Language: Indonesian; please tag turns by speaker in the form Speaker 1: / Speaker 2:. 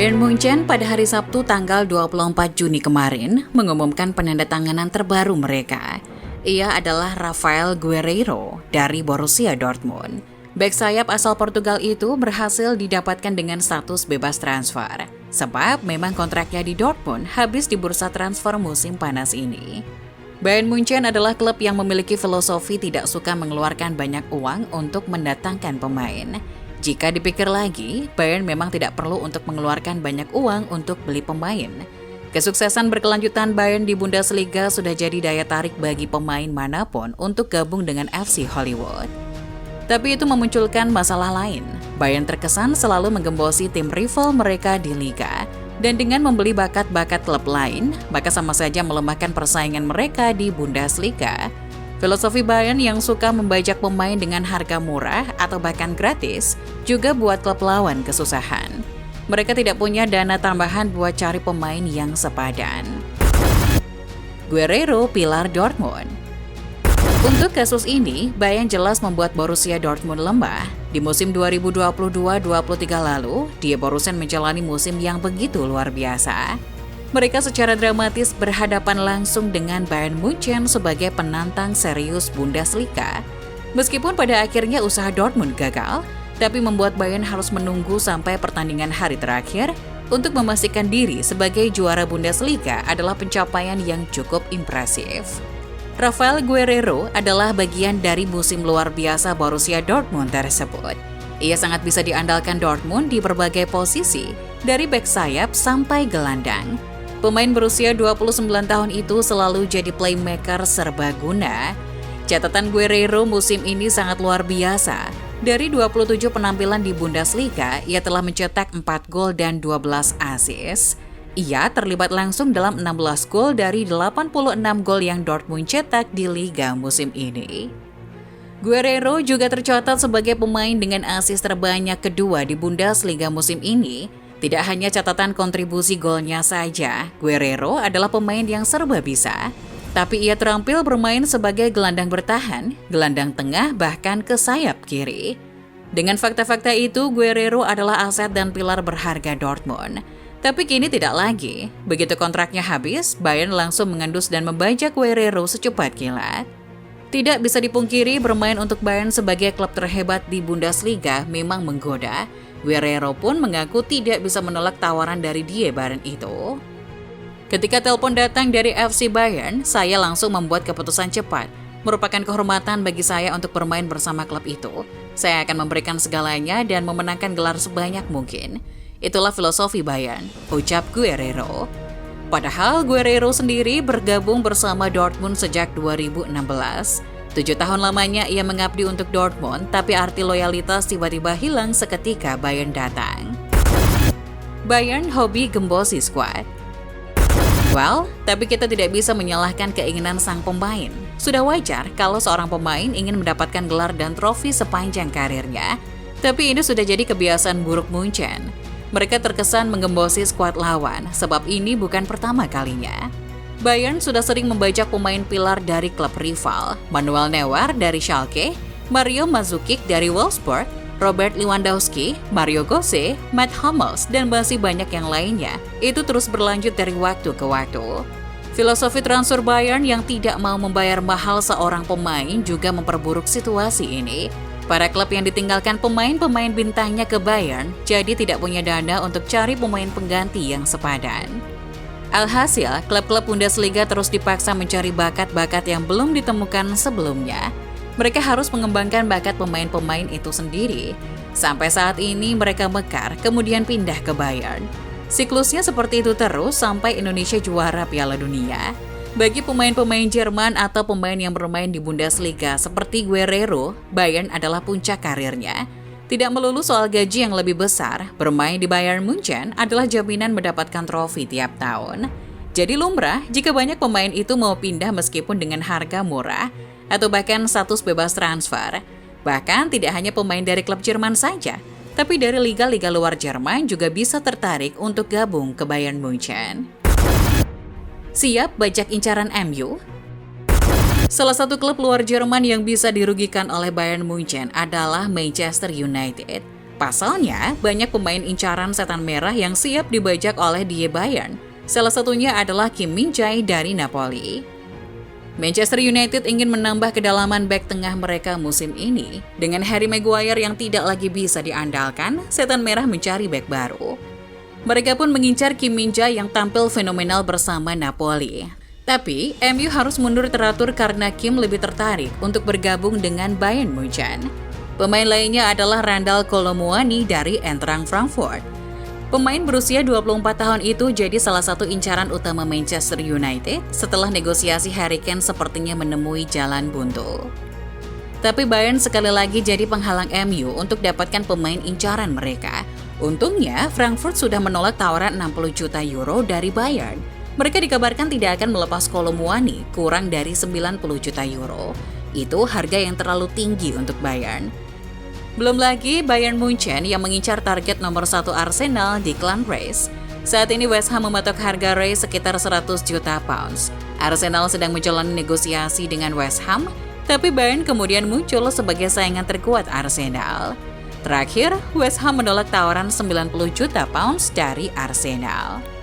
Speaker 1: Bayern Munchen pada hari Sabtu tanggal 24 Juni kemarin mengumumkan penandatanganan terbaru mereka. Ia adalah Rafael Guerreiro dari Borussia Dortmund. Bek sayap asal Portugal itu berhasil didapatkan dengan status bebas transfer, sebab memang kontraknya di Dortmund habis di bursa transfer musim panas ini. Bayern Munchen adalah klub yang memiliki filosofi tidak suka mengeluarkan banyak uang untuk mendatangkan pemain. Jika dipikir lagi, Bayern memang tidak perlu untuk mengeluarkan banyak uang untuk beli pemain. Kesuksesan berkelanjutan Bayern di Bundesliga sudah jadi daya tarik bagi pemain manapun untuk gabung dengan FC Hollywood. Tapi itu memunculkan masalah lain. Bayern terkesan selalu menggembosi tim rival mereka di liga. Dan dengan membeli bakat-bakat klub lain, maka sama saja melemahkan persaingan mereka di Bundesliga. Filosofi Bayern yang suka membajak pemain dengan harga murah atau bahkan gratis juga buat klub lawan kesusahan. Mereka tidak punya dana tambahan buat cari pemain yang sepadan. Guerreiro pilar Dortmund. Untuk kasus ini, Bayern jelas membuat Borussia Dortmund lemah. Di musim 2022-23 lalu, dia barusan menjalani musim yang begitu luar biasa. Mereka secara dramatis berhadapan langsung dengan Bayern Munchen sebagai penantang serius Bundesliga. Meskipun pada akhirnya usaha Dortmund gagal, tapi membuat Bayern harus menunggu sampai pertandingan hari terakhir untuk memastikan diri sebagai juara Bundesliga adalah pencapaian yang cukup impresif. Rafael Guerreiro adalah bagian dari musim luar biasa Borussia Dortmund tersebut. Ia sangat bisa diandalkan Dortmund di berbagai posisi, dari bek sayap sampai gelandang. Pemain berusia 29 tahun itu selalu jadi playmaker serbaguna. Catatan Guerreiro musim ini sangat luar biasa. Dari 27 penampilan di Bundesliga, ia telah mencetak 4 gol dan 12 assist. Ia terlibat langsung dalam 16 gol dari 86 gol yang Dortmund cetak di Liga musim ini. Guerreiro juga tercatat sebagai pemain dengan assist terbanyak kedua di Bundesliga musim ini. Tidak hanya catatan kontribusi golnya saja, Guerreiro adalah pemain yang serba bisa. Tapi ia terampil bermain sebagai gelandang bertahan, gelandang tengah, bahkan ke sayap kiri. Dengan fakta-fakta itu, Guerreiro adalah aset dan pilar berharga Dortmund. Tapi kini tidak lagi. Begitu kontraknya habis, Bayern langsung mengendus dan membajak Guerreiro secepat kilat. Tidak bisa dipungkiri, bermain untuk Bayern sebagai klub terhebat di Bundesliga memang menggoda. Guerreiro pun mengaku tidak bisa menolak tawaran dari Die Bayern itu. Ketika telepon datang dari FC Bayern, saya langsung membuat keputusan cepat. Merupakan kehormatan bagi saya untuk bermain bersama klub itu. Saya akan memberikan segalanya dan memenangkan gelar sebanyak mungkin. Itulah filosofi Bayern, ucap Guerreiro. Padahal Guerreiro sendiri bergabung bersama Dortmund sejak 2016. 7 tahun lamanya ia mengabdi untuk Dortmund, tapi arti loyalitas tiba-tiba hilang seketika Bayern datang. Bayern hobi gembosi skuad. Tapi kita tidak bisa menyalahkan keinginan sang pemain. Sudah wajar kalau seorang pemain ingin mendapatkan gelar dan trofi sepanjang karirnya. Tapi ini sudah jadi kebiasaan buruk Munchen. Mereka terkesan menggembosi skuad lawan, sebab ini bukan pertama kalinya. Bayern sudah sering membajak pemain pilar dari klub rival, Manuel Neuer dari Schalke, Mario Mandzukic dari Wolfsburg, Robert Lewandowski, Mario Götze, Mats Hummels, dan masih banyak yang lainnya. Itu terus berlanjut dari waktu ke waktu. Filosofi transfer Bayern yang tidak mau membayar mahal seorang pemain juga memperburuk situasi ini. Para klub yang ditinggalkan pemain-pemain bintangnya ke Bayern jadi tidak punya dana untuk cari pemain pengganti yang sepadan. Alhasil, klub-klub Bundesliga terus dipaksa mencari bakat-bakat yang belum ditemukan sebelumnya. Mereka harus mengembangkan bakat pemain-pemain itu sendiri. Sampai saat ini mereka mekar, kemudian pindah ke Bayern. Siklusnya seperti itu terus sampai Indonesia juara Piala Dunia. Bagi pemain-pemain Jerman atau pemain yang bermain di Bundesliga seperti Guerreiro, Bayern adalah puncak karirnya. Tidak melulu soal gaji yang lebih besar, bermain di Bayern Munchen adalah jaminan mendapatkan trofi tiap tahun. Jadi lumrah jika banyak pemain itu mau pindah meskipun dengan harga murah, atau bahkan status bebas transfer. Bahkan tidak hanya pemain dari klub Jerman saja, tapi dari liga-liga luar Jerman juga bisa tertarik untuk gabung ke Bayern Munchen. Siap bajak incaran MU? Salah satu klub luar Jerman yang bisa dirugikan oleh Bayern Munchen adalah Manchester United. Pasalnya, banyak pemain incaran setan merah yang siap dibajak oleh Die Bayern. Salah satunya adalah Kim Min-jae dari Napoli. Manchester United ingin menambah kedalaman bek tengah mereka musim ini. Dengan Harry Maguire yang tidak lagi bisa diandalkan, setan merah mencari bek baru. Mereka pun mengincar Kim Min-jae yang tampil fenomenal bersama Napoli. Tapi, MU harus mundur teratur karena Kim lebih tertarik untuk bergabung dengan Bayern Munchen. Pemain lainnya adalah Randal Kolo Muani dari Eintracht Frankfurt. Pemain berusia 24 tahun itu jadi salah satu incaran utama Manchester United setelah negosiasi Harry Kane sepertinya menemui jalan buntu. Tapi Bayern sekali lagi jadi penghalang MU untuk dapatkan pemain incaran mereka. Untungnya, Frankfurt sudah menolak tawaran 60 juta euro dari Bayern. Mereka dikabarkan tidak akan melepas Kolo Muani kurang dari 90 juta euro. Itu harga yang terlalu tinggi untuk Bayern. Belum lagi Bayern Munchen yang mengincar target nomor 1 Arsenal di Declan Rice. Saat ini West Ham mematok harga Rice sekitar 100 juta pounds. Arsenal sedang menjalani negosiasi dengan West Ham, tapi Bayern kemudian muncul sebagai saingan terkuat Arsenal. Terakhir, West Ham menolak tawaran 90 juta pounds dari Arsenal.